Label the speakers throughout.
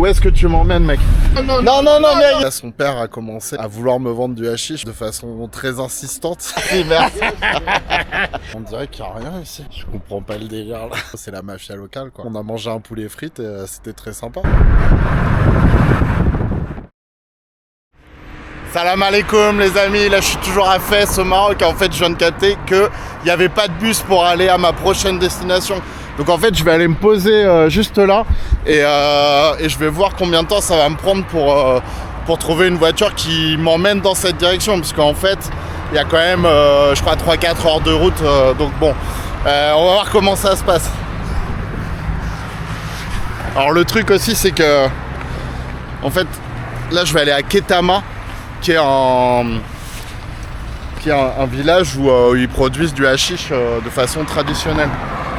Speaker 1: où est-ce que tu m'emmènes, mec? Non, mec.
Speaker 2: Là, son père a commencé à vouloir me vendre du hashish de façon très insistante.
Speaker 1: Merci.
Speaker 2: On dirait qu'il n'y a rien ici. Je comprends pas le délire là. C'est la mafia locale quoi. On a mangé un poulet frites et c'était très sympa. Salam alaikum les amis, là je suis toujours à Fès au Maroc et en fait je viens de capter qu'il n'y avait pas de bus pour aller à ma prochaine destination. Donc en fait je vais aller me poser juste là et je vais voir combien de temps ça va me prendre pour trouver une voiture qui m'emmène dans cette direction. Parce qu'en fait il y a quand même je crois 3-4 heures de route, donc bon, on va voir comment ça se passe. Alors le truc aussi c'est que en fait là je vais aller à Ketama, qui est un village où ils produisent du hashish de façon traditionnelle,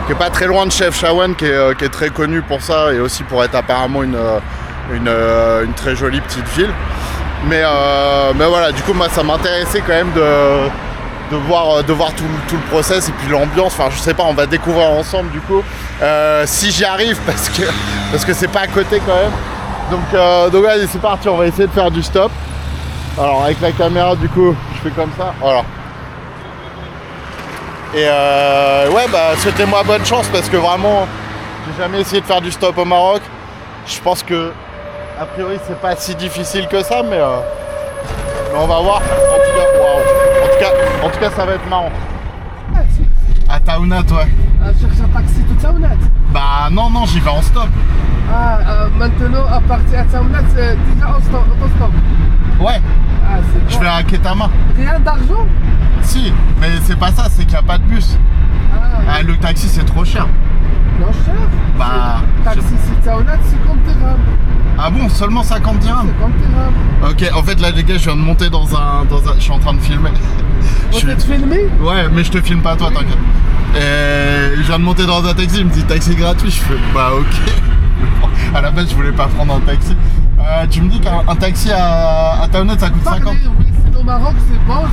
Speaker 2: qui est pas très loin de Chefchaouen, qui est très connu pour ça et aussi pour être apparemment une très jolie petite ville. Mais voilà, du coup moi ça m'intéressait quand même de voir tout le process et puis l'ambiance. Enfin je sais pas, on va découvrir ensemble du coup si j'y arrive parce que c'est pas à côté quand même. Donc allez, c'est parti, on va essayer de faire du stop. Alors avec la caméra du coup je fais comme ça, voilà. Et ouais bah souhaitez-moi bonne chance parce que vraiment j'ai jamais essayé de faire du stop au Maroc. Je pense que a priori c'est pas si difficile que ça, mais on va voir. En tout cas ça va être marrant. À Taounat, ouais.
Speaker 3: Cherche un taxi de Taounat.
Speaker 2: Bah non j'y vais en stop.
Speaker 3: Maintenant à partir de Taounat c'est déjà en stop.
Speaker 2: Ouais.
Speaker 3: Ah, c'est bon.
Speaker 2: Je vais à Ketama.
Speaker 3: Rien d'argent?
Speaker 2: Si, mais c'est pas ça, c'est qu'il n'y a pas de bus. Le taxi c'est trop cher.
Speaker 3: Non cher.
Speaker 2: Bah.
Speaker 3: Taxi c'est Taounat 50 dirhams.
Speaker 2: Ah bon, seulement 50 dirhams?
Speaker 3: 50 dirhams.
Speaker 2: Ok, en fait là les gars je viens de monter dans un... Je suis en train de filmer.
Speaker 3: Vous êtes filmé?
Speaker 2: Ouais, mais je te filme pas toi, oui. T'inquiète. Et je viens de monter dans un taxi, il me dit taxi gratuit, je fais bah ok. À la base je voulais pas prendre un taxi. Tu me dis qu'un taxi à Taounat ça coûte 50?
Speaker 3: Oui, c'est au Maroc, c'est bon,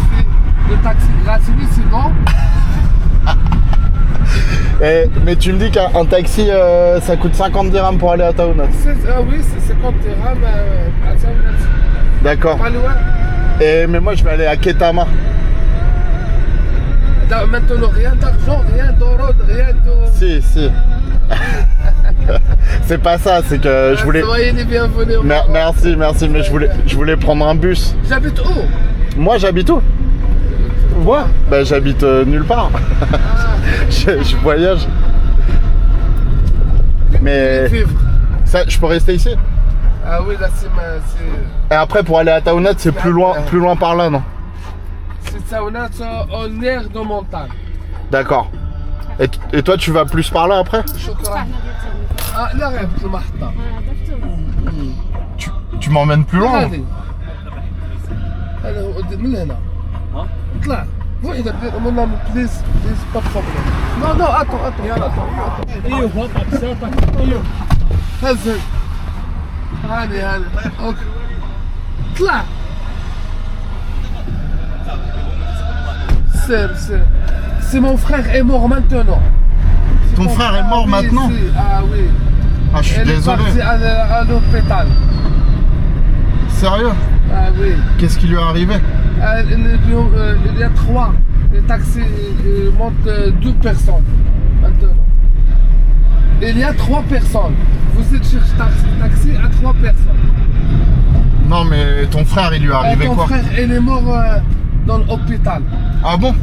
Speaker 3: le taxi gratuit, c'est bon.
Speaker 2: Mais tu me dis qu'un taxi ça coûte 50 dirhams pour aller à Taounat?
Speaker 3: Oui, c'est 50 dirhams à Taounat.
Speaker 2: D'accord.
Speaker 3: Pas loin.
Speaker 2: Mais moi je vais aller à Ketama.
Speaker 3: Maintenant rien d'argent, rien d'euros, rien de...
Speaker 2: Si. C'est pas ça, c'est que je voulais...
Speaker 3: Soyez les bienvenus au Maroc.
Speaker 2: Merci, mais je voulais prendre un bus.
Speaker 3: J'habite où?
Speaker 2: Moi j'habite où? Moi bah j'habite nulle part. Je voyage. Mais... Ça, je peux rester ici?
Speaker 3: Ah oui, là c'est...
Speaker 2: Et après pour aller à Taounat c'est plus loin par là, non?
Speaker 3: C'est Taounat en air de montagne.
Speaker 2: D'accord. Et toi tu vas plus par là après?
Speaker 3: لا غير في المحطة.
Speaker 2: Tu m'emmènes plus loin?
Speaker 3: هذا هو من هنا. اطلع. وحدة من بليز با بروبليم. نو اتو يلا. ايوه وقف صوتك. ايوه. هزل. هاني اوكي. اطلع. C'est mon frère est mort maintenant.
Speaker 2: Ton frère est mort maintenant?
Speaker 3: Ah oui.
Speaker 2: Ah, je suis désolé.
Speaker 3: Elle est partie à l'hôpital.
Speaker 2: Sérieux?
Speaker 3: Ah oui.
Speaker 2: Qu'est-ce qui lui est arrivé?
Speaker 3: Il y a 3. Les taxis montent 2 personnes maintenant. Il y a 3 personnes. Vous êtes cherché taxi à 3 personnes.
Speaker 2: Non mais ton frère il lui est arrivé quoi?
Speaker 3: Ton frère il est mort dans l'hôpital.
Speaker 2: Ah bon?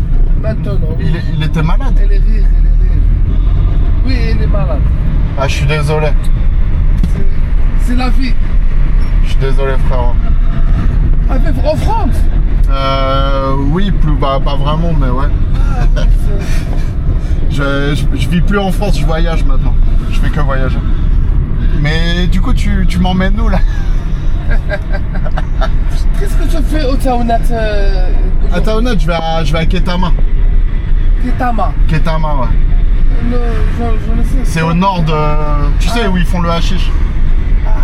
Speaker 3: Maintenant.
Speaker 2: Il était malade?
Speaker 3: Il est rire. Oui, il est malade.
Speaker 2: Ah je suis désolé.
Speaker 3: C'est la vie.
Speaker 2: Je suis désolé frère.
Speaker 3: En France?
Speaker 2: Oui, pas vraiment mais ouais.
Speaker 3: Ah,
Speaker 2: je vis plus en France, je voyage maintenant. Je fais que voyager. Mais du coup tu m'emmènes où là?
Speaker 3: Qu'est-ce que tu fais au Taounat?
Speaker 2: À Taounat je vais à Ketama. Ketama ouais.
Speaker 3: Non, je ne sais.
Speaker 2: C'est au nord de... Tu sais où ils font le hashish?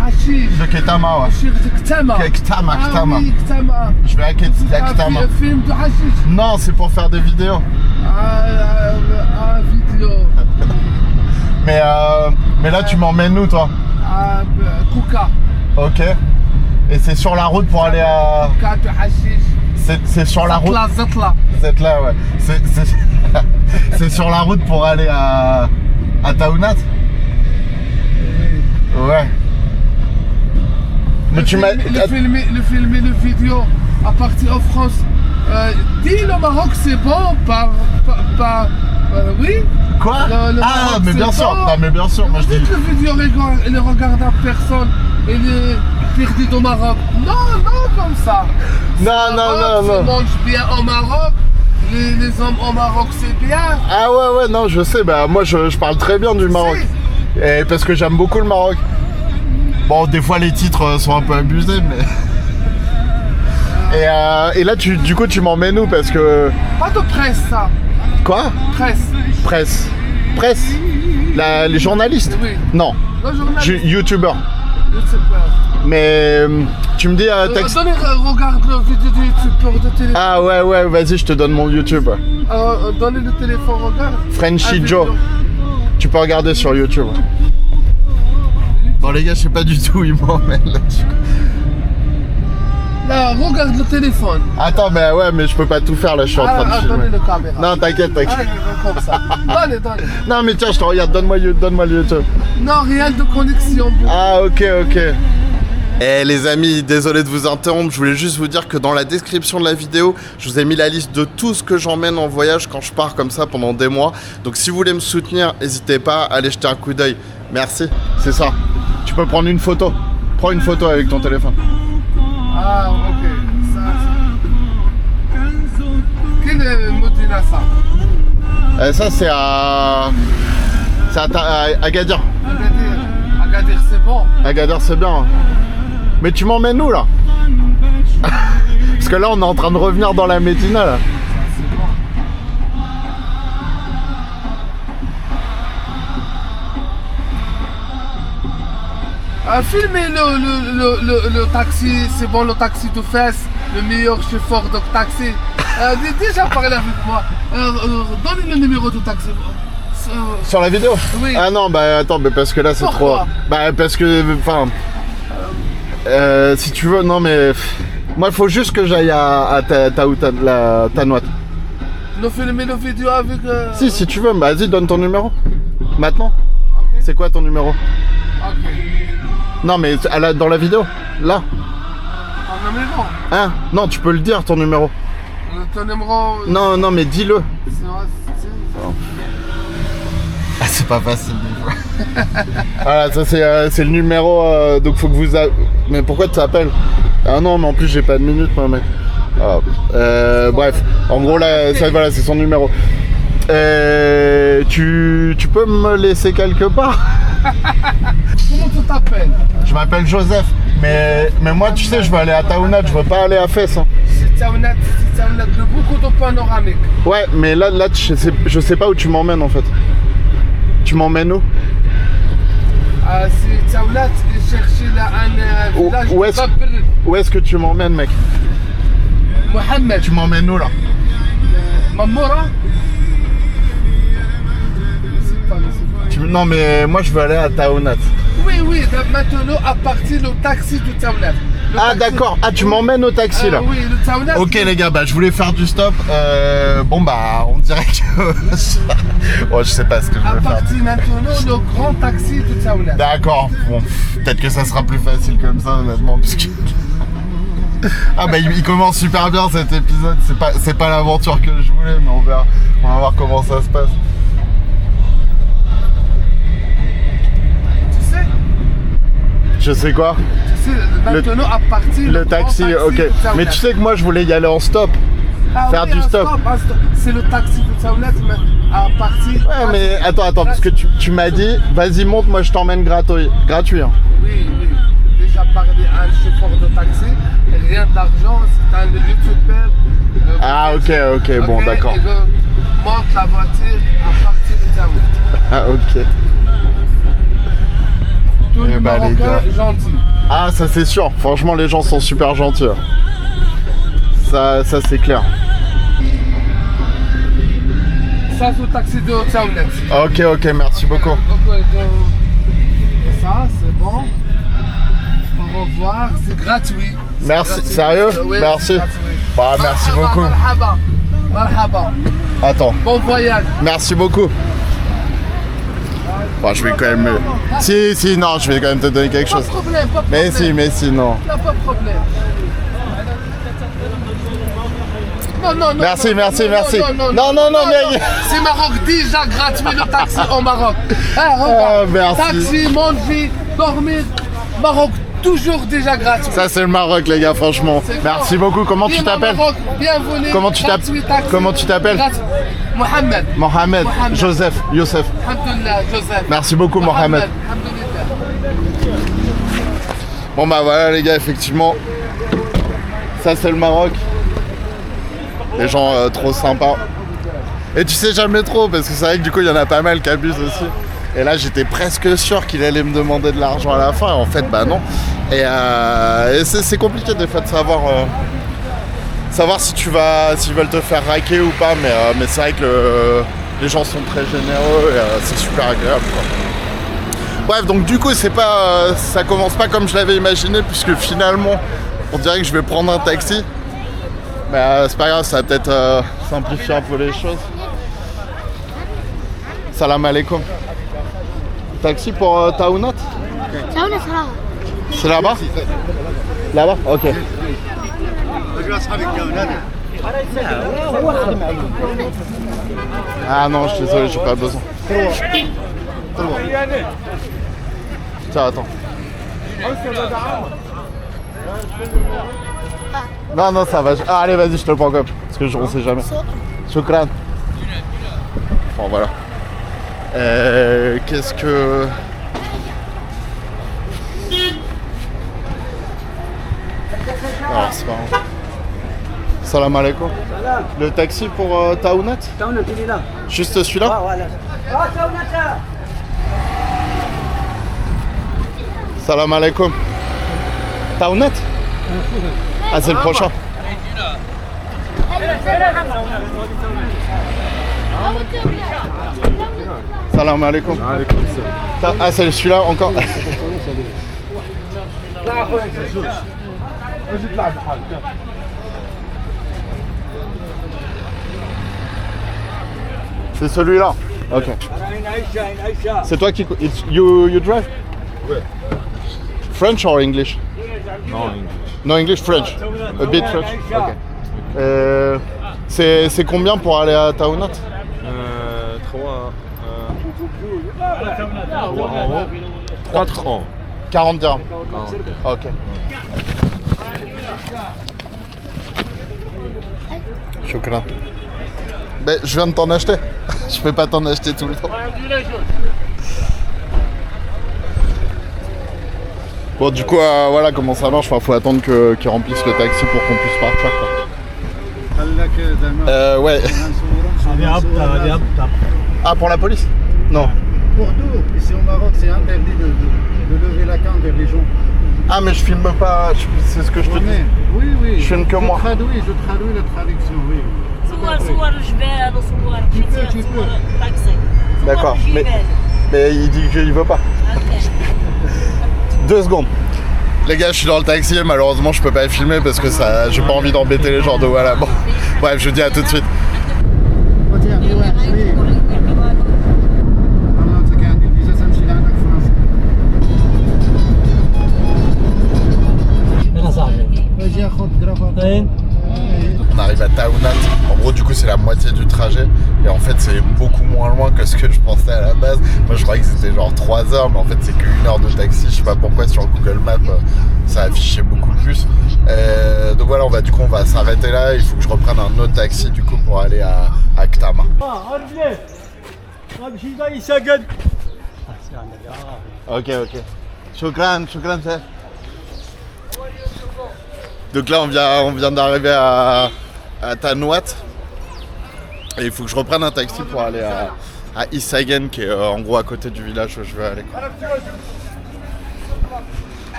Speaker 3: Hashish.
Speaker 2: De Ketama ouais.
Speaker 3: Ketama.
Speaker 2: Ah
Speaker 3: oui, Ketama.
Speaker 2: Je vais à Ketama.
Speaker 3: Un film de hashish?
Speaker 2: Non, c'est pour faire des vidéos.
Speaker 3: Vidéo.
Speaker 2: Mais là tu m'emmènes où toi?
Speaker 3: Kouka.
Speaker 2: Ok. Et c'est sur la route pour aller à...
Speaker 3: Kouka, de hashish.
Speaker 2: C'est sur la route...
Speaker 3: Zatla.
Speaker 2: Vous êtes là, ouais. C'est sur la route pour aller à Taounat. Ouais. Mais tu m'as...
Speaker 3: Le film et le vidéo à partir en France. Dis le Maroc c'est bon oui.
Speaker 2: Quoi?
Speaker 3: Le
Speaker 2: Ah
Speaker 3: Maroc,
Speaker 2: mais
Speaker 3: c'est
Speaker 2: bien sûr,
Speaker 3: bon.
Speaker 2: non mais bien sûr, moi je dis...
Speaker 3: Le vidéo il ne regarde à personne. Il est perdu au Maroc. Non, comme ça.
Speaker 2: Non.
Speaker 3: On mange bien au Maroc. Les hommes au Maroc c'est bien.
Speaker 2: Ah ouais, non, je sais, bah moi je parle très bien du Maroc. Et parce que j'aime beaucoup le Maroc. Bon, des fois les titres sont un peu abusés, mais... Et là, du coup, tu m'emmènes où? Parce que...
Speaker 3: Pas de presse, ça.
Speaker 2: Quoi?
Speaker 3: Presse.
Speaker 2: Presse? Les journalistes?
Speaker 3: Oui.
Speaker 2: Non.
Speaker 3: Le journaliste.
Speaker 2: Youtubeur. Mais tu me dis...
Speaker 3: Donnez, regarde le vidéo du youtubeur de téléphone.
Speaker 2: Ah ouais, vas-y, je te donne mon YouTube.
Speaker 3: Donnez le téléphone, regarde.
Speaker 2: Frenchy Joe. Tu peux regarder sur YouTube. Bon les gars, je sais pas du tout où ils m'emmènent là-dessus.
Speaker 3: Là, regarde le téléphone.
Speaker 2: Attends, mais je peux pas tout faire là, je suis en train de filmer.
Speaker 3: Donnez le caméra.
Speaker 2: Non, t'inquiète.
Speaker 3: Comme ça. Donnez.
Speaker 2: Non mais tiens, je te regarde, donne-moi le YouTube.
Speaker 3: Non, rien de connexion.
Speaker 2: Ah ok. Eh les amis, désolé de vous interrompre, je voulais juste vous dire que dans la description de la vidéo, je vous ai mis la liste de tout ce que j'emmène en voyage quand je pars comme ça pendant des mois. Donc si vous voulez me soutenir, n'hésitez pas à aller jeter un coup d'œil. Merci, c'est ça. Tu peux prendre une photo. Prends une photo avec ton téléphone.
Speaker 3: Ah ok, ça c'est... Quel est Modena ça?
Speaker 2: Ça c'est à... C'est à Agadir.
Speaker 3: Agadir c'est bon.
Speaker 2: Agadir c'est bien. Hein. Mais tu m'emmènes où là? Parce que là on est en train de revenir dans la Médina là.
Speaker 3: Filmez le taxi, c'est bon le taxi de Fès, le meilleur chauffeur de taxi. Déjà parlé avec moi. Donnez le numéro du taxi.
Speaker 2: Sur la vidéo?
Speaker 3: Oui.
Speaker 2: Ah non, bah attends, mais parce que là c'est trop... Bah parce que, enfin... si tu veux, non mais... Moi il faut juste que j'aille à Taounat.
Speaker 3: Nous filmer le vidéo avec...
Speaker 2: Si tu veux, bah vas-y, donne ton numéro. Maintenant.
Speaker 3: Okay.
Speaker 2: C'est quoi ton numéro?
Speaker 3: Ok.
Speaker 2: Non mais dans la vidéo, là.
Speaker 3: Ton numéro?
Speaker 2: Hein? Non, tu peux le dire ton numéro.
Speaker 3: Ton numéro...
Speaker 2: Non mais dis-le.
Speaker 3: C'est
Speaker 2: c'est pas facile des fois. Voilà, ça c'est le numéro, donc faut que vous... Mais pourquoi tu t'appelles? Ah non, mais en plus j'ai pas de minutes moi mec. Ah, bref, en gros là, voilà, c'est son numéro. Tu peux me laisser quelque part?
Speaker 3: Comment tu t'appelles?
Speaker 2: Je m'appelle Joseph, mais moi tu sais, je veux aller à Taounat, je veux pas aller à Fès. Hein.
Speaker 3: C'est Taounat de beaucoup de panoramiques.
Speaker 2: Ouais, mais là je sais pas où tu m'emmènes en fait. Tu m'emmènes où?
Speaker 3: C'est Taounat et chercher là un village.
Speaker 2: Où est-ce que tu m'emmènes mec?
Speaker 3: Mohamed.
Speaker 2: Tu m'emmènes où là?
Speaker 3: Mamoura?
Speaker 2: Non mais moi je veux aller à Taounat.
Speaker 3: Oui, maintenant à partir du taxi de Taounat.
Speaker 2: Ah d'accord, tu m'emmènes au taxi là.
Speaker 3: Oui, le Taounat.
Speaker 2: Ok les gars, bah je voulais faire du stop. Bon bah on dirait que... Bon je sais pas ce que je vais faire.
Speaker 3: À partir maintenant le grand taxi de Taounat.
Speaker 2: D'accord, bon peut-être que ça sera plus facile comme ça honnêtement puisque... Ah bah il commence super bien cet épisode, c'est pas l'aventure que je voulais mais on va voir comment ça se passe. Je sais quoi?
Speaker 3: Tu sais, maintenant à partir
Speaker 2: le taxi, ok. Mais tu sais que moi je voulais y aller en stop. Faire du stop.
Speaker 3: C'est le taxi de Taounat, mais à partir...
Speaker 2: Ouais mais attends, parce que tu m'as dit, vas-y monte, moi je t'emmène gratuit. Hein.
Speaker 3: Oui. Déjà parlé à un chauffeur de taxi, rien d'argent, c'est un youtubeur.
Speaker 2: Ah ok, bon d'accord.
Speaker 3: Monte la voiture à partir de Taounat.
Speaker 2: Ah ok.
Speaker 3: Tout le Marocain gentil.
Speaker 2: Ah ça c'est sûr, franchement les gens sont super gentils. Ça c'est clair.
Speaker 3: Ça c'est le taxi de Taounat.
Speaker 2: Ok, merci beaucoup.
Speaker 3: Ça c'est bon. bon. Au revoir, c'est gratuit.
Speaker 2: Merci, sérieux?
Speaker 3: Oui,
Speaker 2: Merci.
Speaker 3: c'est gratuit.
Speaker 2: Bah, merci
Speaker 3: Marhaba,
Speaker 2: beaucoup.
Speaker 3: Marhaba. Marhaba.
Speaker 2: Attends,
Speaker 3: Bon voyage.
Speaker 2: merci beaucoup. Bon, je vais quand même... Si, non, je vais quand même te donner quelque
Speaker 3: Pas de
Speaker 2: chose.
Speaker 3: problème, pas de problème.
Speaker 2: Mais si, non.
Speaker 3: Il n'y a pas de problème. Non.
Speaker 2: Merci.
Speaker 3: Non,
Speaker 2: Mais...
Speaker 3: C'est Maroc déjà gratuit le taxi au Maroc.
Speaker 2: Ah,
Speaker 3: Regarde.
Speaker 2: merci.
Speaker 3: Taxi, manger, dormir. Maroc toujours déjà gratuit.
Speaker 2: Ça, c'est le Maroc, les gars, franchement.
Speaker 3: C'est
Speaker 2: Merci
Speaker 3: fort.
Speaker 2: beaucoup. Comment tu
Speaker 3: Viens au
Speaker 2: t'appelles?
Speaker 3: Maroc, bienvenue.
Speaker 2: Comment tu t'appelles?
Speaker 3: Gratuit, taxi.
Speaker 2: Comment tu t'appelles?
Speaker 3: Gratuit. Mohamed.
Speaker 2: Mohamed, Joseph, Youssef.
Speaker 3: Alhamdulillah, Joseph.
Speaker 2: Merci beaucoup, Mohamed.
Speaker 3: Alhamdulillah.
Speaker 2: Bon bah voilà les gars, effectivement, ça c'est le Maroc. Les gens trop sympas. Et tu sais jamais trop, parce que c'est vrai que du coup il y en a pas mal qui abusent aussi. Et là j'étais presque sûr qu'il allait me demander de l'argent à la fin, et en fait bah non. Et c'est compliqué des fois de savoir si s'ils veulent te faire raquer ou pas, mais c'est vrai que les gens sont très généreux et c'est super agréable quoi. Bref, donc du coup, ça commence pas comme je l'avais imaginé, puisque finalement, on dirait que je vais prendre un taxi. Mais c'est pas grave, ça va peut-être simplifier un peu les choses. Salam alaikum. Taxi pour Taounat? C'est là-bas? Là-bas? Ok. Ah non, je suis désolé, j'ai pas besoin. Tiens, attends. Non, ça va. Ah, allez, vas-y, je te le prends comme. Parce que je ne sais jamais. Shukran. Bon, voilà. Qu'est-ce que... Alors, c'est pas grave. Salam alaikum. Le taxi pour Taounat?
Speaker 4: Taounat, il est là.
Speaker 2: Juste celui-là?
Speaker 4: Ah, voilà. Ah, Taounat.
Speaker 2: Salam alaikum. Taounat? Ah, c'est le prochain. Salam alaikum. Ah, c'est celui-là encore. C'est celui-là. Ok. C'est toi qui... You drive? French or English? No English, French. A bit French. Ok. C'est combien pour aller à Taounat?
Speaker 1: 4 ans.
Speaker 2: 40 dirhams. Ok. Shukran. Ben, je viens de t'en acheter. Je peux pas t'en acheter tout le temps. Bon, du coup, voilà comment ça marche. Enfin, faut attendre qu'ils remplissent le taxi pour qu'on puisse partir, quoi. Ouais. Ah, pour la police? Non.
Speaker 5: Pour tout, ici au Maroc, c'est interdit de lever la canne vers les gens.
Speaker 2: Ah, mais je filme pas. C'est ce que je te dis.
Speaker 5: Oui,
Speaker 2: Je filme que moi.
Speaker 5: Je traduis la traduction, oui.
Speaker 6: صور جبال وصور
Speaker 5: tu peux.
Speaker 6: طاكسي.
Speaker 2: D'accord. Mais il dit qu'il veut pas. 2 secondes. Les gars, je suis dans le taxi et malheureusement je peux pas filmer parce que ça, j'ai pas envie d'embêter les gens de voilà. Bon. Bref, je vous dis à tout de suite. On arrive à Taounat. En gros, du coup, c'est la moitié du trajet. Et en fait, c'est beaucoup moins loin que ce que je pensais à la base. Moi, je croyais que c'était genre 3 heures, mais en fait, c'est qu'1 heure de taxi. Je sais pas pourquoi sur le Google Maps, ça affichait beaucoup plus. Donc voilà, on va s'arrêter là. Il faut que je reprenne un autre taxi, du coup, pour aller à Ktama. Ok. Shukran, chef. Donc là, on vient d'arriver à Taounat. Et il faut que je reprenne un taxi pour aller à Issagen, qui est en gros à côté du village où je veux aller.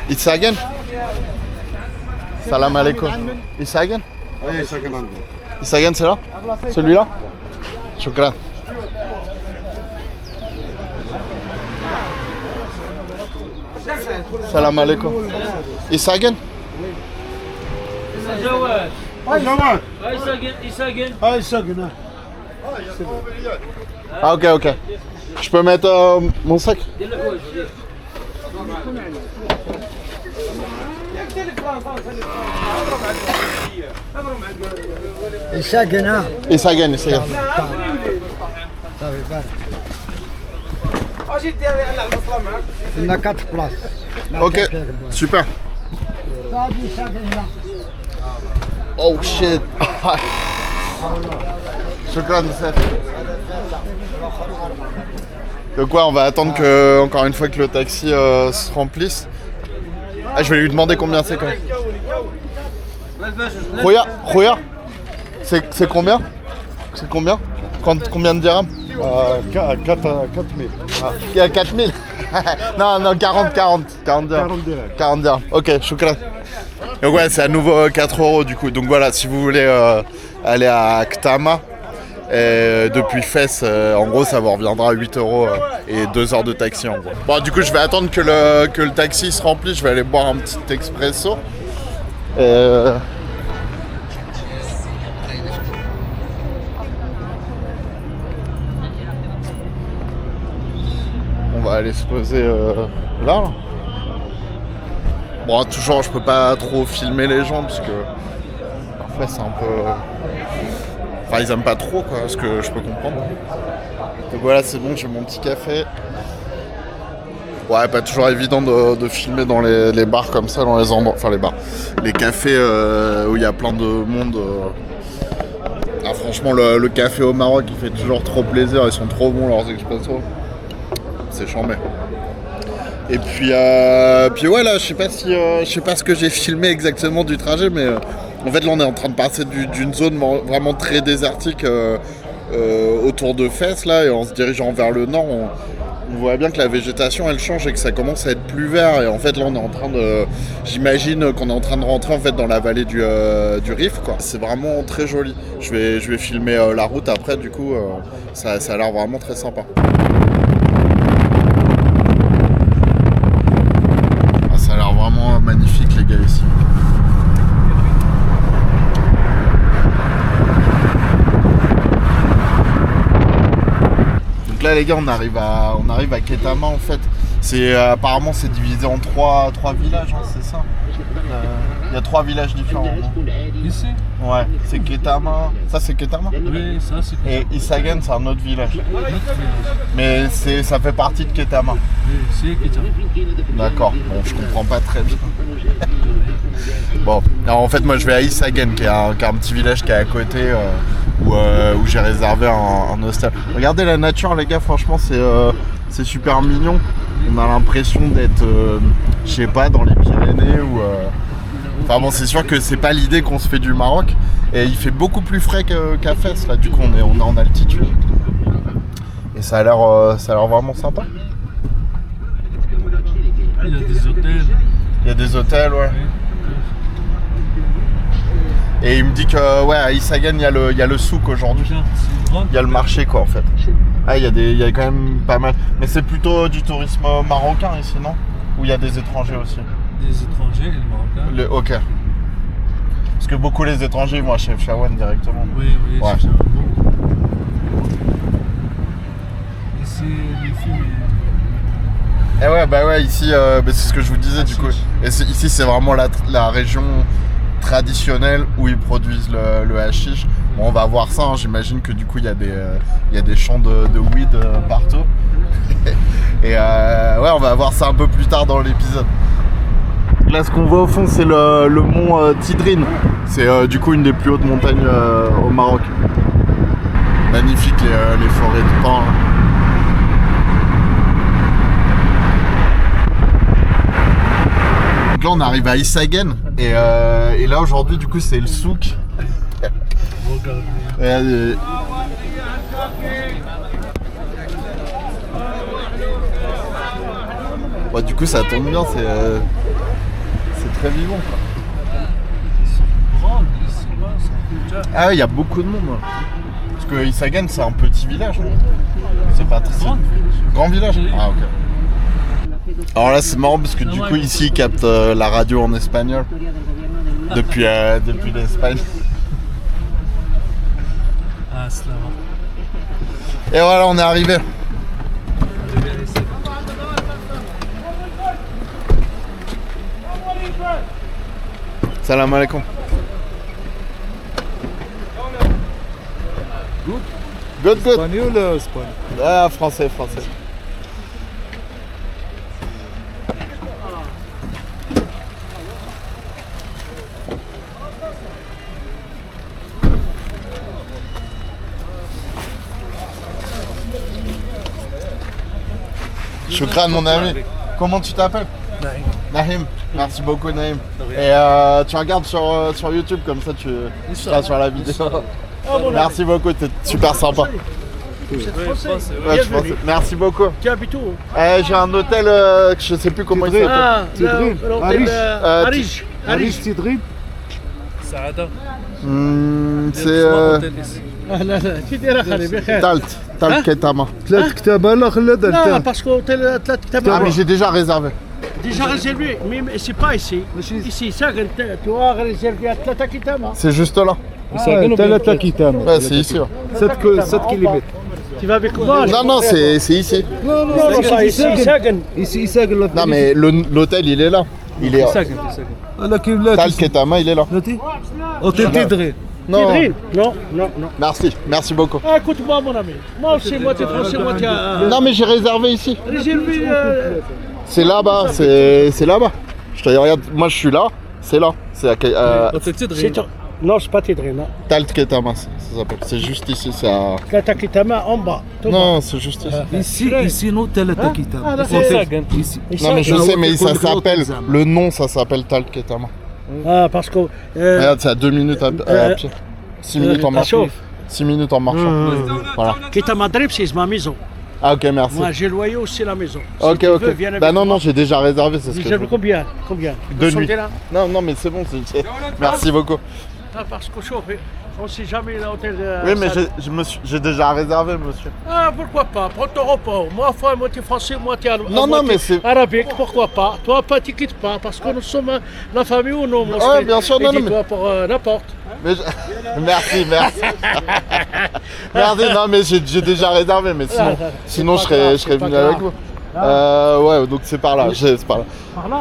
Speaker 2: Issagen? Salam alaikum. Issagen?
Speaker 5: Oui, Issagen.
Speaker 2: Issagen, c'est là? Celui-là? Shukran. Salam alaikum. Isagen? Ah ok ok. Je peux mettre mon sac?
Speaker 5: الشاقنة
Speaker 2: Isagen, Isagen.
Speaker 5: لنا 4 بلاص
Speaker 2: Ok, super. Oh shit. Shukran, Seth. Donc ouais, on va attendre que, encore une fois, que le taxi se remplisse. Ah, je vais lui demander combien c'est quand même. Khoya, c'est combien? C'est combien? Combien de dirhams?
Speaker 3: 4 000.
Speaker 2: 4000. Non, 40 dirhams. 40 dirhams. Ok, shukran. Donc ouais, c'est à nouveau 4 € du coup. Donc voilà, si vous voulez aller à Ktama, depuis Fès, en gros ça vous reviendra à 8 € et 2 heures de taxi en gros. Bon, du coup je vais attendre que le taxi se remplisse, je vais aller boire un petit expresso. On va aller se poser là. Bon, toujours, je peux pas trop filmer les gens parce que parfois c'est un peu. Enfin, ils aiment pas trop, quoi, ce que je peux comprendre. Donc voilà, c'est bon, j'ai mon petit café. Ouais, pas toujours évident de filmer dans les bars comme ça, dans les endroits. Enfin, les bars. Les cafés où il y a plein de monde. Ah, franchement, le café au Maroc, il fait toujours trop plaisir. Ils sont trop bons, leurs expressos. C'est chambé. Et puis ouais, là, je sais pas ce que j'ai filmé exactement du trajet, mais en fait là on est en train de passer d'une zone vraiment très désertique autour de Fès là, et en se dirigeant vers le nord, on voit bien que la végétation elle change et que ça commence à être plus vert, et en fait là on est en train j'imagine qu'on est en train de rentrer en fait dans la vallée du Rif, quoi. C'est vraiment très joli. Je vais filmer la route après, du coup ça a l'air vraiment très sympa. Magnifique les gars ici. Donc là les gars on arrive à Ketama en fait. Apparemment c'est divisé en trois villages, hein, c'est ça. Il y a 3 villages différents.
Speaker 7: Ici?
Speaker 2: Ouais, c'est Ketama. Ça c'est Ketama?
Speaker 7: Oui, ça c'est Ketama.
Speaker 2: Et Isagen c'est un autre village. Mais ça fait partie de Ketama.
Speaker 7: Oui, c'est Ketama.
Speaker 2: D'accord, bon je comprends pas très bien. Bon, alors en fait moi je vais à Isagen qui est un petit village qui est à côté où j'ai réservé un hostel. Regardez la nature les gars, franchement c'est super mignon. On a l'impression d'être, je sais pas, dans les Pyrénées ou... Enfin bon, c'est sûr que c'est pas l'idée qu'on se fait du Maroc. Et il fait beaucoup plus frais qu'à Fès, là, du coup on est en altitude. Et ça a l'air vraiment sympa.
Speaker 7: Il y a des hôtels.
Speaker 2: Il y a des hôtels, ouais. Et il me dit que ouais, à Isagen il y a le souk aujourd'hui. Il y a le marché quoi en fait. Ah, il y a quand même pas mal. Mais c'est plutôt du tourisme marocain ici, non? Ou il y a des étrangers aussi?
Speaker 7: Des étrangers et les Marocains.
Speaker 2: Ok. Parce que beaucoup les étrangers vont à Chef Chawan directement.
Speaker 7: Oui,
Speaker 2: ouais.
Speaker 7: Chef Chawan. Ici, les filles.
Speaker 2: Eh ouais, bah ouais, ici, c'est ce que je vous disais du coup. Et ici, c'est vraiment la région traditionnelle où ils produisent le hashish. Bon, on va voir ça, hein. J'imagine que du coup, il y a des champs de weed partout. Et ouais, on va voir ça un peu plus tard dans l'épisode. Là, ce qu'on voit au fond, c'est le mont Tidrine. C'est du coup une des plus hautes montagnes au Maroc. Magnifique les forêts de pins. Donc là, on arrive à Isagen. Et là, aujourd'hui, du coup, c'est le souk. Regardez. Ouais, du coup, ça tombe bien, c'est très vivant, quoi. Ah, il y a beaucoup de monde. Parce que Isagen, c'est un petit village. C'est pas très grand village. Ah, ok. Alors là, c'est marrant parce que du coup, ici, ils captent la radio en espagnol depuis l'Espagne.
Speaker 7: Ah, c'est là-bas.
Speaker 2: Et voilà, on est arrivé. Salam alaikum. Good, good.
Speaker 7: Espagnol ou espagnol?
Speaker 2: Ah, français, français. Shukran, mon ami. Comment tu t'appelles? Nahim. Merci beaucoup, Nahim. Et tu regardes sur YouTube, comme ça tu seras sur la vidéo. Merci beaucoup, t'es super sympa. Ouais, je pense. Merci beaucoup.
Speaker 3: Tu habites où?
Speaker 2: J'ai un hôtel, je sais plus comment il s'appelle.
Speaker 3: Ah, l'hôtel Arish.
Speaker 5: Arish Tidrib.
Speaker 7: Saada.
Speaker 2: C'est
Speaker 3: لا لا كي داير اخي بخير
Speaker 2: Talt Ketama.
Speaker 5: ثلاث كتابة لا خلى
Speaker 3: لا
Speaker 5: دالتا.
Speaker 3: باسكو ثلاث
Speaker 2: Ah,
Speaker 3: كتاب
Speaker 2: mais j'ai déjà réservé.
Speaker 3: ديجا ريزيرفي مي سي با ايسي ايسي ساكن تو ريزيرفي ثلاثه كتاب
Speaker 2: C'est juste là.
Speaker 5: ثلاثة كتابة.
Speaker 2: Ouais, c'est ici. Ouais.
Speaker 5: 7 kilomètres.
Speaker 3: Tu vas avec moi?
Speaker 2: Non, non, c'est ici.
Speaker 3: Non, ça ici ساكن
Speaker 5: Ici ساكن.
Speaker 2: Non, mais l'hôtel, il est là. Il est.
Speaker 5: لكن لا
Speaker 2: Tal Ketama, il est là.
Speaker 5: تي. اوتيل تدري.
Speaker 2: Non.
Speaker 3: تدرين؟ Non, non, non.
Speaker 2: Merci beaucoup.
Speaker 3: Écoute-moi mon ami, moi aussi moitié français, moitié
Speaker 2: Non, mais j'ai réservé ici.
Speaker 3: réservé.
Speaker 2: C'est là-bas, c'est là-bas. Je te dis, regarde, moi je suis là, c'est là. C'est à
Speaker 3: C'est toi. Non, c'est pas Tidrine. Non.
Speaker 2: Talt Ketama, ça s'appelle. C'est juste ici, c'est à.
Speaker 3: ثلاثه كتاب en bas. tout bas.
Speaker 2: Non, c'est juste ici.
Speaker 5: ici nous ثلاثة كتابة. Ici.
Speaker 2: Non, mais je
Speaker 3: Ici.
Speaker 2: sais, mais ça
Speaker 5: Hôtel
Speaker 2: s'appelle.
Speaker 5: Zam.
Speaker 2: Le nom, ça s'appelle Talt Ketama.
Speaker 3: Ah, parce que.
Speaker 2: Regarde, c'est à 2 minutes à pied. 6 minutes en marchant.
Speaker 3: chauffe.
Speaker 2: 6 minutes en marchant. Voilà.
Speaker 3: Kita Madrid, c'est ma maison.
Speaker 2: Ah, ok, merci.
Speaker 3: Moi, j'ai loyer aussi la maison.
Speaker 2: Ok,
Speaker 3: Si tu
Speaker 2: ok.
Speaker 3: veux, viens avec
Speaker 2: Bah non,
Speaker 3: moi.
Speaker 2: non, j'ai déjà réservé, c'est ce que je
Speaker 3: Réserve
Speaker 2: veux.
Speaker 3: combien? Combien?
Speaker 2: Deux
Speaker 3: Vous
Speaker 2: nuits.
Speaker 3: sortez là?
Speaker 2: Non, non, mais c'est bon, merci beaucoup.
Speaker 3: Ah, parce que chauffe, on ne sait jamais l'hôtel.
Speaker 2: Oui, mais j'ai déjà réservé, monsieur.
Speaker 3: Ah, pourquoi pas? Prends ton repos. Moi, moitié français, moitié
Speaker 2: Non, non, mais c'est.
Speaker 3: arabique, pourquoi pas? Toi, pas t'inquiète pas, parce que nous sommes la famille ou non?
Speaker 2: Ouais, bien sûr, non, non, mais.
Speaker 3: Toi pour n'importe.
Speaker 2: Mais merci. Merci, non, mais j'ai déjà réservé, mais sinon je serais venu avec vous. Ouais, donc c'est par là, c'est par là.
Speaker 3: Par là?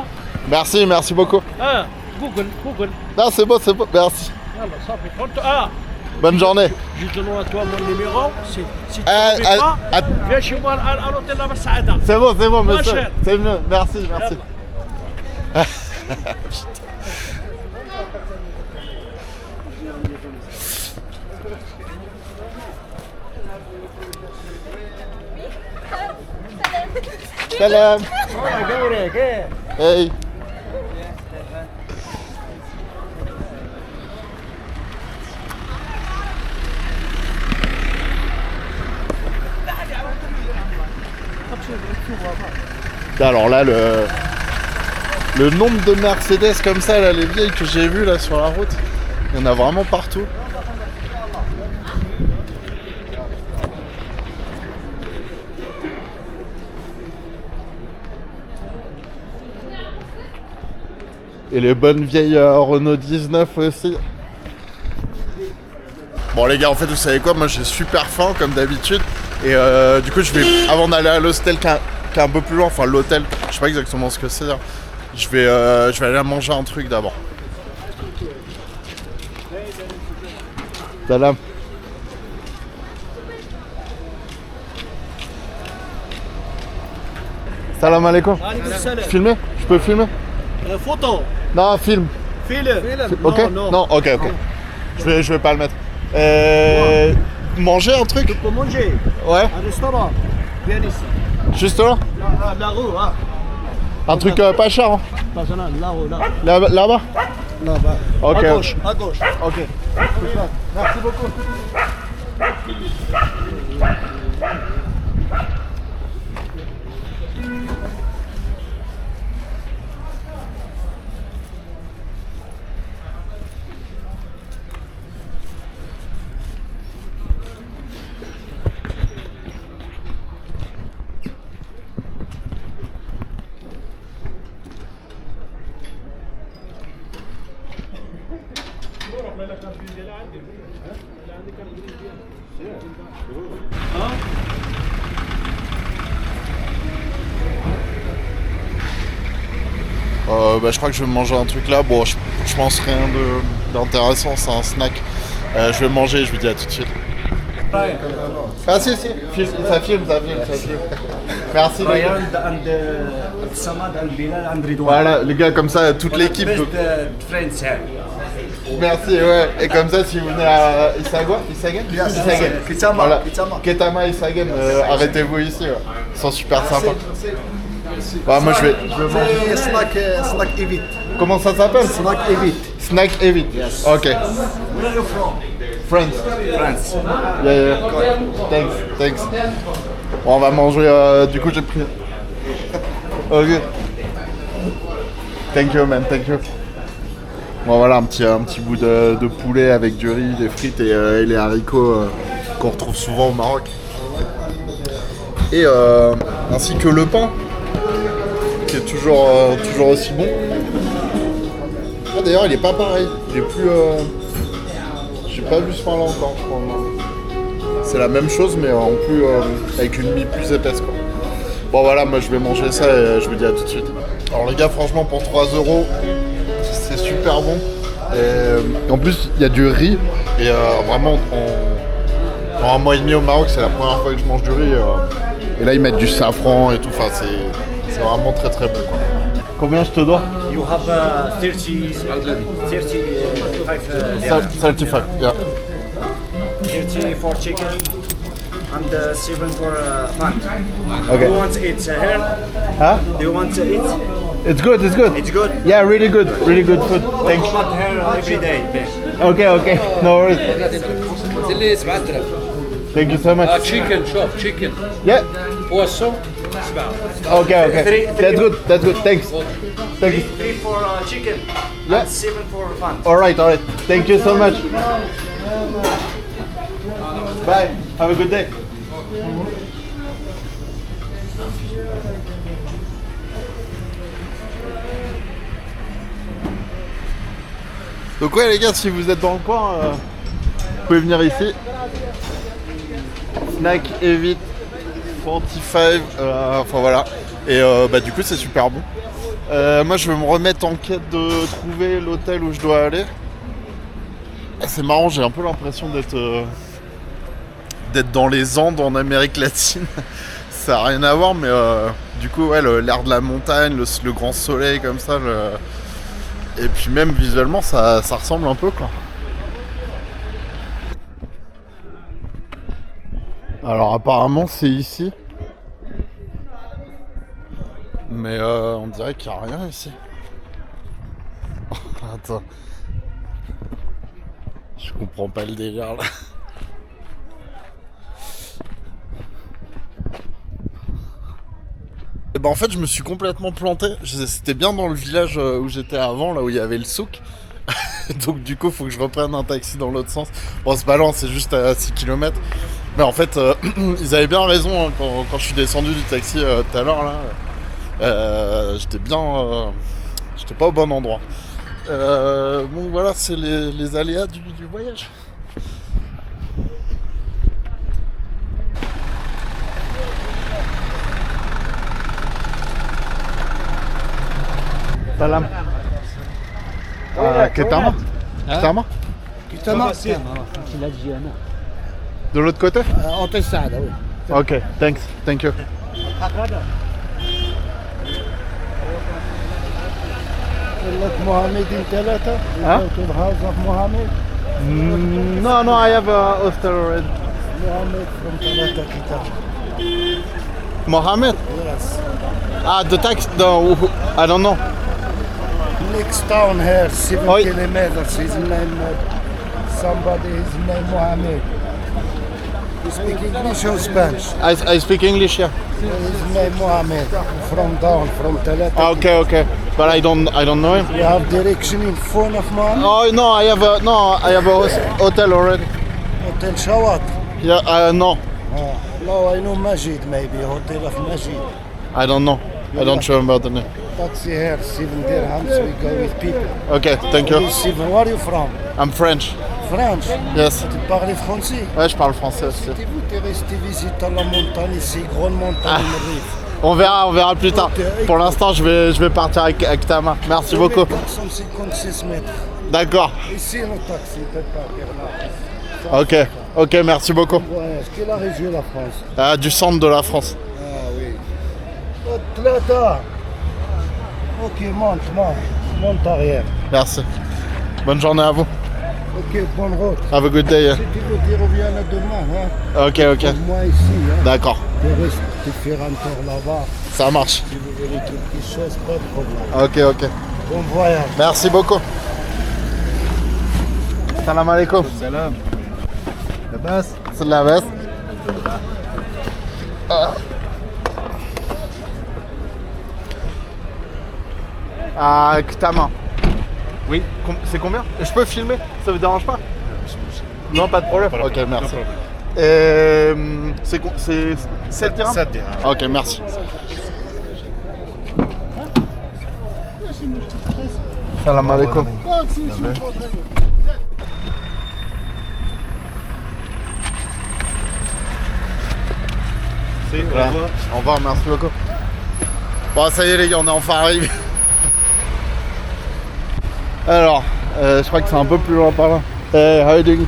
Speaker 2: Merci beaucoup.
Speaker 3: Ah, Google.
Speaker 2: Non, c'est bon, merci.
Speaker 3: Alors, ça fait 30. Ah,
Speaker 2: Bonne journée.
Speaker 3: je donne à toi mon numéro. Si tu ne
Speaker 2: Ah,
Speaker 3: fais pas,
Speaker 2: ah,
Speaker 3: viens chez moi à l'hôtel La Saada.
Speaker 2: C'est bon,
Speaker 3: Moins
Speaker 2: monsieur.
Speaker 3: cher.
Speaker 2: C'est mieux, merci. Salam. Hey. Alors là, le nombre de Mercedes comme ça, là, les vieilles que j'ai vues là sur la route, il y en a vraiment partout. Et les bonnes vieilles Renault 19 aussi. Bon les gars, en fait vous savez quoi, moi j'ai super faim comme d'habitude. Et du coup je vais, avant d'aller à l'hostel qui est un peu plus loin, enfin l'hôtel, je sais pas exactement ce que c'est, hein. Je vais aller manger un truc d'abord. Salam. Salam alaikum. Filmer? Je peux filmer?
Speaker 3: Photo.
Speaker 2: Non, film.
Speaker 3: Film.
Speaker 2: Ok? Non, ok. Je vais pas le mettre. Manger un truc?
Speaker 3: Pour manger.
Speaker 2: Ouais.
Speaker 3: Un restaurant. Viens ici.
Speaker 2: Juste là?
Speaker 3: La rue, hein.
Speaker 2: Un truc pas cher, hein?
Speaker 3: Pas là-haut, là.
Speaker 2: Là-bas?
Speaker 3: Là-bas.
Speaker 2: Ok.
Speaker 3: À gauche.
Speaker 2: Ok. Merci beaucoup. Je crois que je vais manger un truc là. Bon, je pense rien d'intéressant, c'est un snack. Je vais manger, je vous dis à tout de suite. Ah si, ça filme. Merci les gars. Voilà, les gars, comme ça, toute l'équipe. Merci, ouais. Et comme ça, si vous venez à Isagen, voilà. Ketama, Isagen, arrêtez-vous ici. Ouais. Ils sont super sympas. Bah, moi, je vais manger.
Speaker 5: Snack Evit.
Speaker 2: Comment ça s'appelle?
Speaker 5: Snack Evit.
Speaker 2: Snack Evit.
Speaker 5: Yes.
Speaker 2: Ok.
Speaker 5: Where are you from?
Speaker 2: France.
Speaker 5: France.
Speaker 2: Yeah. Thanks. Bon, on va manger. Du coup, j'ai pris. Ok. Thank you, man. Thank you. Bon, voilà, un petit bout de poulet avec du riz, des frites et les haricots qu'on retrouve souvent au Maroc. Et ainsi que le pain, qui est toujours aussi bon. Ah, d'ailleurs, il est pas pareil. Il est plus. J'ai pas vu ce pain là encore, je crois. C'est la même chose, mais en plus avec une mie plus épaisse, quoi. Bon, voilà, moi je vais manger ça et je vous dis à tout de suite. Alors, les gars, franchement, pour 3 €, c'est super bon. Et en plus, il y a du riz. Et vraiment, en 1 mois et demi au Maroc, c'est la première fois que je mange du riz. Et là, ils mettent du safran et tout. Enfin, c'est vraiment très très bon, quoi. Combien je te dois?
Speaker 4: You have 35
Speaker 2: 35, yeah.
Speaker 4: 30 for chicken and 7 for fun.
Speaker 2: Okay.
Speaker 4: Do you want it here?
Speaker 2: Huh?
Speaker 4: Do you want it?
Speaker 2: It's good.
Speaker 4: It's good.
Speaker 2: Yeah, really good food. Thanks.
Speaker 4: Come here every day.
Speaker 2: Okay. No worries. Thank you so much.
Speaker 7: Chicken, shop, chicken.
Speaker 2: Yeah.
Speaker 7: Poisson,
Speaker 2: Okay. That's good. Thanks. Thank you.
Speaker 4: 3 for chicken
Speaker 2: Yeah.
Speaker 4: and 7 for fun.
Speaker 2: All right. Thank you so much. Bye. Have a good day. Donc ouais les gars, si vous êtes dans le coin, vous pouvez venir ici. Snack Evit 45, enfin voilà. Et du coup c'est super bon. Moi je vais me remettre en quête de trouver l'hôtel où je dois aller. C'est marrant, j'ai un peu l'impression d'être dans les Andes en Amérique latine. Ça n'a rien à voir, mais du coup ouais, l'air de la montagne, le grand soleil comme ça. Et puis même visuellement ça ressemble un peu, quoi. Alors apparemment c'est ici. Mais on dirait qu'il n'y a rien ici. Attends. Je comprends pas le délire là. Et ben en fait je me suis complètement planté. C'était bien dans le village où j'étais avant, là où il y avait le souk. Donc du coup faut que je reprenne un taxi dans l'autre sens. Bon c'est pas loin, c'est juste à 6 km. Mais en fait ils avaient bien raison, hein, quand je suis descendu du taxi tout à l'heure là. J'étais pas au bon endroit. Bon voilà, c'est les aléas du voyage. Salam. Ketama? Ketama? De l'autre côté?
Speaker 5: Hôtel Saada, oui.
Speaker 2: Ok, thank you.
Speaker 5: Mohammed in Telata?
Speaker 2: Huh?
Speaker 5: To the house of Mohammed?
Speaker 2: No, I have a hostel already.
Speaker 5: Mohammed from Telata Kitama.
Speaker 2: Mohammed?
Speaker 5: Yes.
Speaker 2: The tax, I don't know.
Speaker 5: Next town here, 7
Speaker 2: Oi.
Speaker 5: kilometers. His name, his name Mohammed. You speak English or Spanish?
Speaker 2: I speak English, yeah.
Speaker 5: His name Mohammed. From from Telata.
Speaker 2: Okay. But I don't know him.
Speaker 5: You have direction in phone of Mohammed?
Speaker 2: Oh no, I have a hotel already.
Speaker 5: Hotel Shawat.
Speaker 2: Yeah, no,
Speaker 5: No, I know Majid maybe. Hotel of Majid.
Speaker 2: I don't know. I don't sure about the name.
Speaker 5: taxi here, 7 dirhams, we go with people.
Speaker 2: Ok, thank you.
Speaker 5: Only 7, where are you from?
Speaker 2: I'm French.
Speaker 5: France.
Speaker 2: Yes.
Speaker 5: Tu parles français?
Speaker 2: Ouais, je parle français aussi.
Speaker 5: Si vous t'es resté visiter la montagne ici, grande montagne, le rive.
Speaker 2: On verra plus tard. Pour l'instant, je vais partir avec ta main. Merci beaucoup.
Speaker 5: 456 mètres.
Speaker 2: D'accord.
Speaker 5: Ici, le taxi, peut pas faire là.
Speaker 2: Ok, merci beaucoup.
Speaker 5: Ouais, quelle région la France?
Speaker 2: Du centre de la France.
Speaker 5: Ah oui. Tlata. Ok, monte arrière.
Speaker 2: Merci. Bonne journée à vous.
Speaker 5: Ok, bonne route.
Speaker 2: Have a good day.
Speaker 5: Si tu veux, tu reviens demain, hein.
Speaker 2: Ok.
Speaker 5: Pour moi ici, hein.
Speaker 2: D'accord.
Speaker 5: Tu restes, tu fais un tour là-bas.
Speaker 2: Ça marche.
Speaker 5: Si vous voulez quelque chose, pas de problème.
Speaker 2: Ok.
Speaker 5: Bon voyage.
Speaker 2: Merci beaucoup. Salam alaikum.
Speaker 3: Salam. لاباس؟
Speaker 2: لاباس. Ta main. Oui. C'est combien? Je peux filmer? Ça vous dérange pas? Non, pas de problème. Ok, merci. C'est 7 dirhams?
Speaker 3: 7 dirhams.
Speaker 2: Ok, merci. Salam alaikum.
Speaker 3: Voilà.
Speaker 2: Au revoir, merci beaucoup. Bon, ça y est les gars, on est enfin arrivé. Alors, je crois que c'est un peu plus loin par là. Hey, how you doing?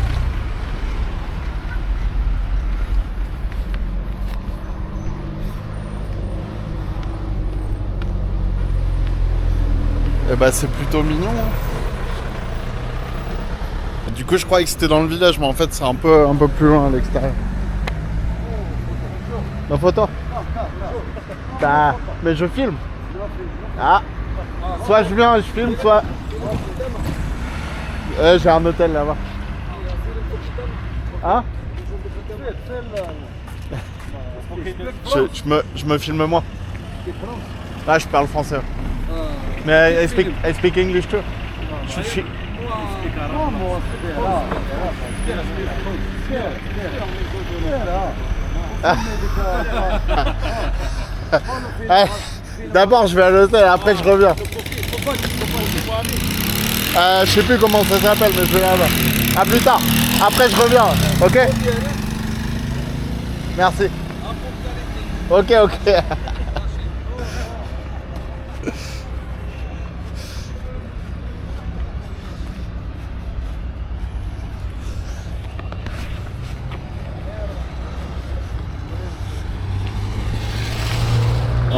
Speaker 2: Eh bah c'est plutôt mignon. Hein. Du coup je croyais que c'était dans le village, mais en fait c'est un peu plus loin à l'extérieur. La photo? Bah, mais je filme. Ah, soit je viens et je filme, soit... j'ai un hôtel là-bas. Hein? Je me filme moi. Là je parle français. Mais I speak English too. D'abord je vais à l'hôtel, après je reviens. Je sais plus comment ça s'appelle, mais je vais là-bas. A plus tard, après je reviens, ok? Merci. Ok.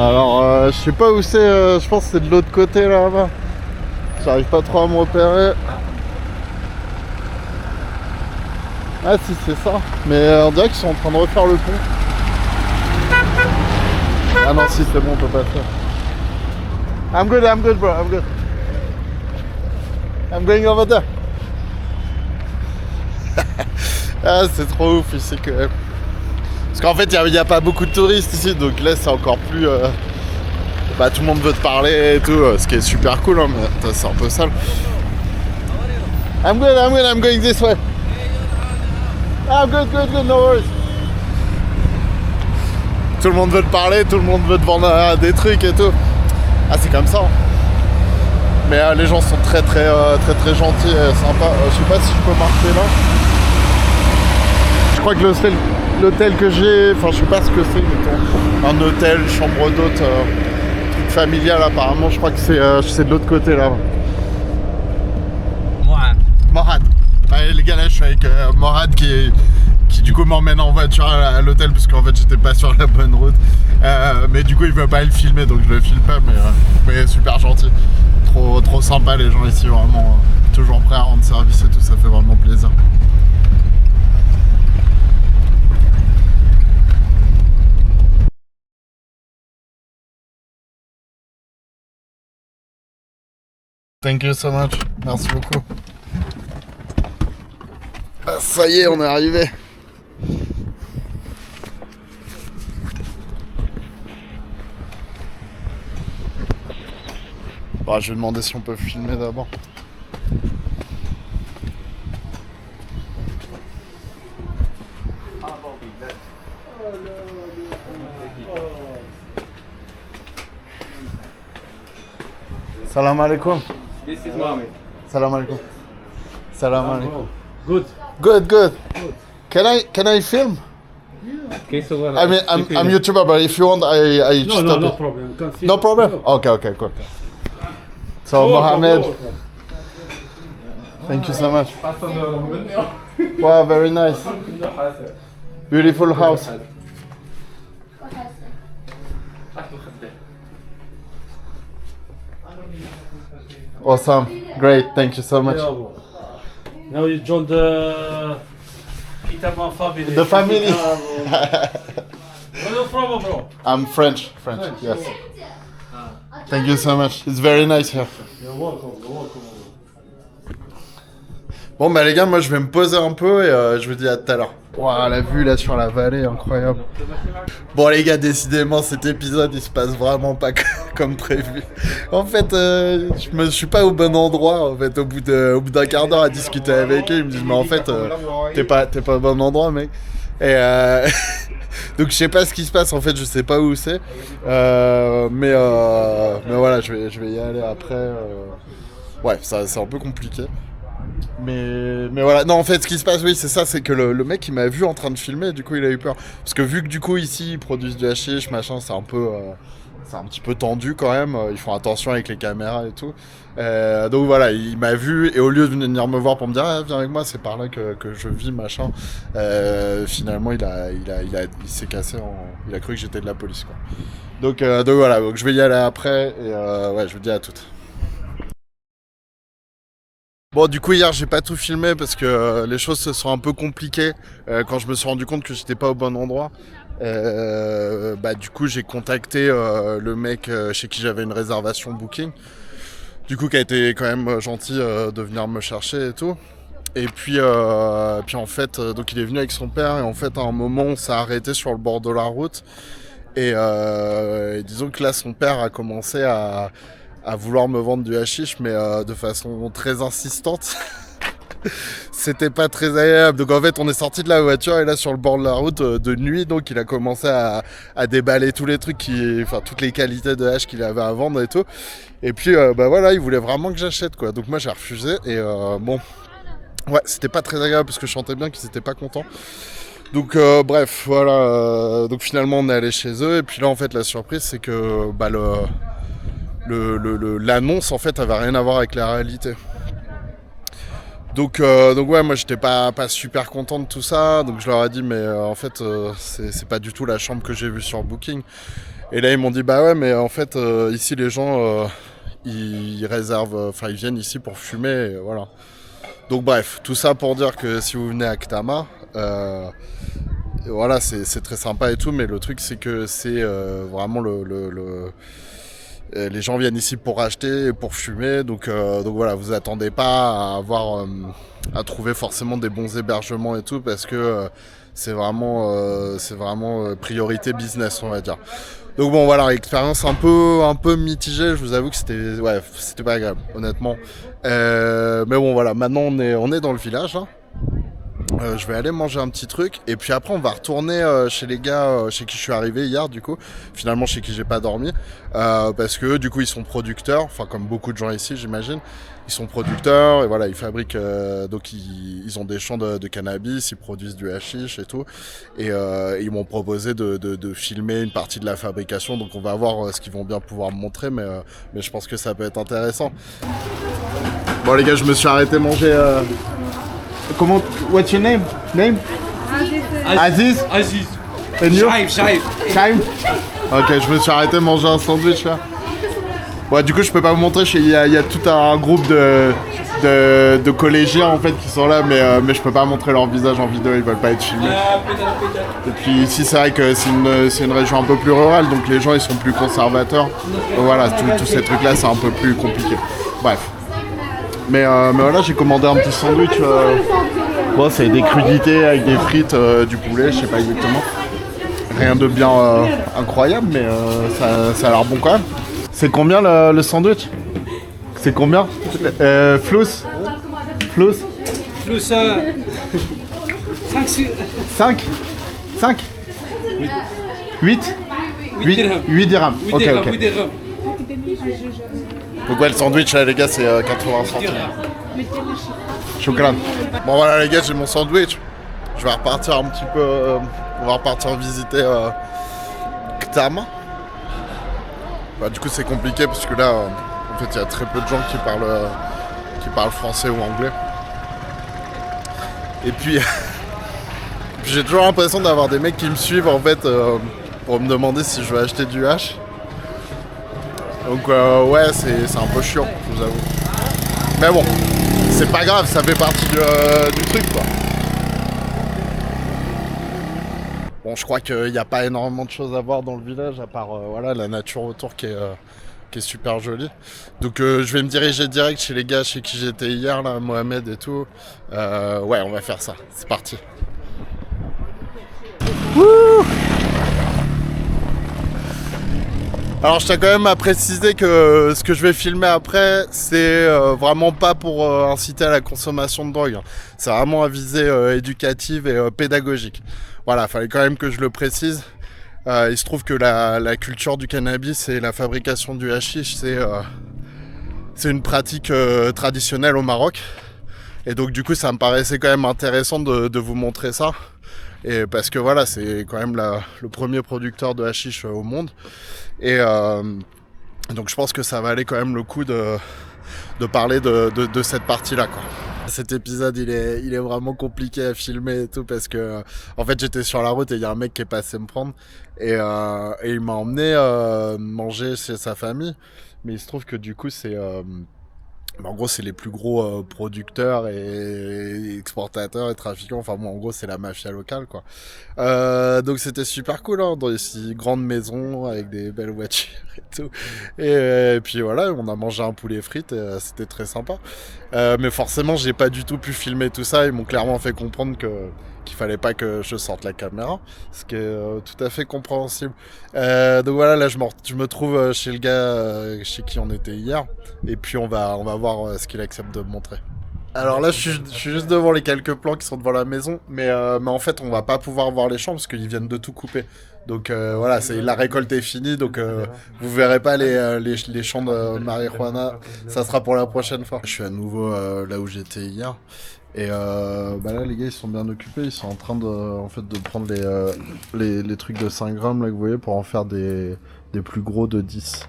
Speaker 2: Alors, je sais pas où c'est, je pense que c'est de l'autre côté là-bas. J'arrive pas trop à me repérer. Ah si, c'est ça. Mais on dirait qu'ils sont en train de refaire le pont. Ah non, si, c'est bon, on peut pas faire. I'm good bro, I'm good. I'm going over there. Ah, c'est trop ouf ici quand même. Parce qu'en fait, il n'y a pas beaucoup de touristes ici, donc là, c'est encore plus... Bah, tout le monde veut te parler et tout, ce qui est super cool, hein, mais c'est un peu sale. I'm going this way. I'm good, no worries. Tout le monde veut te parler, tout le monde veut te vendre des trucs et tout. Ah, c'est comme ça. Hein. Mais les gens sont très gentils et sympas. Je sais pas si je peux marcher là. Je crois que l'hôtel que j'ai, enfin je sais pas ce que c'est, mettons, un hôtel, chambre d'hôte, truc familial apparemment, je crois que c'est de l'autre côté là. Morad. Ouais, les gars, là je suis avec Morad qui du coup m'emmène en voiture à l'hôtel parce qu'en fait j'étais pas sur la bonne route. Mais du coup il veut pas le filmer donc je le filme pas, mais super gentil. Trop sympa les gens ici, vraiment toujours prêts à rendre service et tout, ça fait vraiment plaisir. Thank you so much. Merci beaucoup. Ah, ça y est, on est arrivé. Bon, je vais demander si on peut filmer d'abord. Salam alaikum.
Speaker 7: This is mommy.
Speaker 2: Salam alaikum. Salam alaikum.
Speaker 7: Good.
Speaker 2: Good. Can I film?
Speaker 7: Okay, so what?
Speaker 2: I mean, I'm YouTuber, but if you want, I
Speaker 7: No,
Speaker 2: stop
Speaker 7: no, no
Speaker 2: it.
Speaker 7: problem. Confirm.
Speaker 2: No problem? Okay, cool. So, Mohammed, thank you so much. Wow, very nice. Beautiful house. Awesome. Great. Thank you so much.
Speaker 1: Now you join the Kitaman family.
Speaker 2: The family.
Speaker 1: Where you from, bro?
Speaker 2: I'm French. Yes. Thank you so much. It's very nice here.
Speaker 1: You're welcome.
Speaker 2: Bon bah les gars, moi je vais me poser un peu et je vous dis à tout à l'heure. Waouh, la vue là sur la vallée, incroyable. Bon les gars, décidément cet épisode il se passe vraiment pas comme prévu. En fait, je suis pas au bon endroit. En fait, au bout d'un quart d'heure à discuter avec eux, ils me disent mais en fait t'es pas au bon endroit, mec. Et donc je sais pas ce qui se passe. En fait, je sais pas où c'est. Mais voilà, je vais y aller après. Ouais, ça c'est un peu compliqué. Mais voilà, non en fait ce qui se passe oui c'est ça, c'est que le mec il m'a vu en train de filmer, du coup il a eu peur. Parce que vu que du coup ici ils produisent du hashish, machin, c'est un petit peu tendu quand même, ils font attention avec les caméras et tout. Donc voilà, il m'a vu et au lieu de venir me voir pour me dire ah, viens avec moi, c'est par là que je vis, machin, finalement il s'est cassé, il a cru que j'étais de la police quoi. Donc voilà, donc je vais y aller après et ouais je vous dis à toutes. Bon du coup hier j'ai pas tout filmé parce que les choses se sont un peu compliquées quand je me suis rendu compte que j'étais pas au bon endroit. Du coup j'ai contacté le mec chez qui j'avais une réservation booking. Du coup qui a été quand même gentil de venir me chercher et tout. Et puis en fait donc il est venu avec son père et en fait à un moment on s'est arrêté sur le bord de la route et disons que là son père a commencé à vouloir me vendre du hashish mais de façon très insistante. C'était pas très agréable. Donc en fait on est sorti de la voiture et là sur le bord de la route de nuit, donc il a commencé à déballer tous les trucs toutes les qualités de hash qu'il avait à vendre et tout. Et puis voilà, il voulait vraiment que j'achète quoi. Donc moi j'ai refusé et bon ouais c'était pas très agréable parce que je sentais bien qu'ils étaient pas contents. Donc bref voilà, donc finalement on est allé chez eux et puis là en fait la surprise c'est que l'annonce en fait avait rien à voir avec la réalité. Donc ouais moi j'étais pas super content de tout ça, donc je leur ai dit mais en fait c'est pas du tout la chambre que j'ai vue sur Booking. Et là ils m'ont dit bah ouais mais en fait ici les gens ils réservent, ils viennent ici pour fumer et voilà. Donc bref, tout ça pour dire que si vous venez à Ktama, voilà c'est très sympa et tout, mais le truc c'est que c'est vraiment les gens viennent ici pour acheter et pour fumer, donc voilà, vous attendez pas à trouver forcément des bons hébergements et tout, parce que c'est vraiment priorité business, on va dire. Donc bon voilà, expérience un peu mitigée, je vous avoue que c'était pas agréable, honnêtement. Mais bon voilà, maintenant on est dans le village, hein. Je vais aller manger un petit truc et puis après on va retourner chez les gars chez qui je suis arrivé hier, du coup finalement chez qui j'ai pas dormi parce que du coup ils sont producteurs, comme beaucoup de gens ici j'imagine, ils sont producteurs et voilà ils fabriquent donc ils ont des champs de cannabis, ils produisent du hashish et tout et ils m'ont proposé de filmer une partie de la fabrication, donc on va voir ce qu'ils vont bien pouvoir me montrer, mais je pense que ça peut être intéressant. Bon les gars, je me suis arrêté manger comment? What's your name? Aziz. And you? Shaib. Ok, je me suis arrêté manger un sandwich là. Ouais, du coup, je peux pas vous montrer. Il y a tout un groupe de collégiens en fait qui sont là, mais je peux pas montrer leur visage en vidéo. Ils veulent pas être filmés. Et puis ici, c'est vrai que c'est une région un peu plus rurale, donc les gens ils sont plus conservateurs. Donc, voilà, tous ces trucs là, c'est un peu plus compliqué. Bref. Mais voilà, j'ai commandé un petit sandwich. Bon, c'est des crudités avec des frites, du poulet, je sais pas exactement. Rien de bien incroyable, mais ça a l'air bon quand même. C'est combien le sandwich? C'est combien? Flous? 5? 8 dirhams. Ok. Donc ouais, le sandwich là les gars c'est 80 centimes. Chocolat. Bon voilà les gars, j'ai mon sandwich. Je vais repartir un petit peu, on va repartir visiter Ktam. Bah, du coup c'est compliqué parce que là en fait il y a très peu de gens qui parlent français ou anglais. Et puis, j'ai toujours l'impression d'avoir des mecs qui me suivent en fait pour me demander si je veux acheter du hash. Donc ouais c'est un peu chiant, je vous avoue. Mais bon, c'est pas grave, ça fait partie du truc quoi. Bon, je crois qu'il n'y a pas énormément de choses à voir dans le village à part voilà, la nature autour qui est super jolie. Donc je vais me diriger direct chez les gars chez qui j'étais hier, là, Mohamed et tout. Ouais, on va faire ça, c'est parti. Wouh! Alors je tiens quand même à préciser que ce que je vais filmer après, c'est vraiment pas pour inciter à la consommation de drogue. C'est vraiment à visée éducative et pédagogique. Voilà, fallait quand même que je le précise. Il se trouve que la culture du cannabis et la fabrication du hashish, c'est une pratique traditionnelle au Maroc. Et donc du coup, ça me paraissait quand même intéressant de vous montrer ça. Et parce que voilà, c'est quand même le premier producteur de hashish au monde. Et donc je pense que ça valait quand même le coup de parler de cette partie-là, quoi. Cet épisode, il est vraiment compliqué à filmer et tout parce que en fait j'étais sur la route et il y a un mec qui est passé me prendre et il m'a emmené manger chez sa famille. Mais il se trouve que du coup c'est en gros, c'est les plus gros producteurs et exportateurs et trafiquants. Enfin bon, en gros, c'est la mafia locale, quoi. Donc c'était super cool, hein, dans ces grandes maisons avec des belles voitures et tout. Et puis voilà, on a mangé un poulet frites et c'était très sympa. Mais forcément, j'ai pas du tout pu filmer tout ça. Ils m'ont clairement fait comprendre qu'il fallait pas que je sorte la caméra, ce qui est tout à fait compréhensible. Donc voilà, là je me trouve chez le gars chez qui on était hier, et puis on va voir ce qu'il accepte de me montrer. Alors là je suis juste devant les quelques plans qui sont devant la maison, mais en fait on va pas pouvoir voir les champs parce qu'ils viennent de tout couper. Donc voilà, la récolte est finie, donc vous verrez pas les champs de marijuana, ça sera pour la prochaine fois. Je suis à nouveau là où j'étais hier. Et bah là les gars ils sont bien occupés, ils sont en train de prendre les trucs de 5 grammes là que vous voyez pour en faire des plus gros de 10.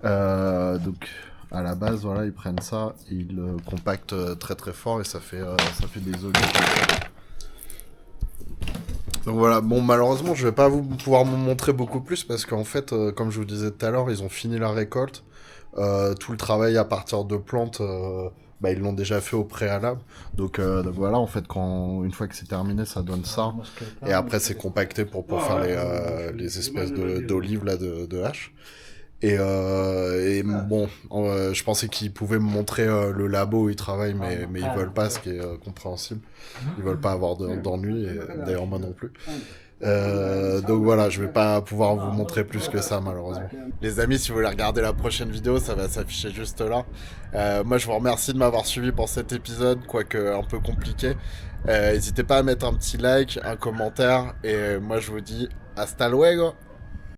Speaker 2: Donc à la base voilà ils prennent ça et ils le compactent très très fort et ça fait des olives. Donc voilà, bon malheureusement je vais pas pouvoir vous montrer beaucoup plus parce qu'en fait comme je vous disais tout à l'heure ils ont fini la récolte, tout le travail à partir de plantes ils l'ont déjà fait au préalable, donc voilà en fait une fois que c'est terminé ça donne ça et après c'est compacté pour faire les espèces d'olives là de hache et bon je pensais qu'ils pouvaient me montrer le labo où ils travaillent mais ils veulent pas, ce qui est compréhensible, ils veulent pas avoir d'ennui et d'ailleurs moi non plus. Donc voilà, je vais pas pouvoir vous montrer plus que ça malheureusement. Les amis, si vous voulez regarder la prochaine vidéo, ça va s'afficher juste là. Moi je vous remercie de m'avoir suivi pour cet épisode, quoique un peu compliqué. N'hésitez pas à mettre un petit like, un commentaire, et moi je vous dis hasta luego.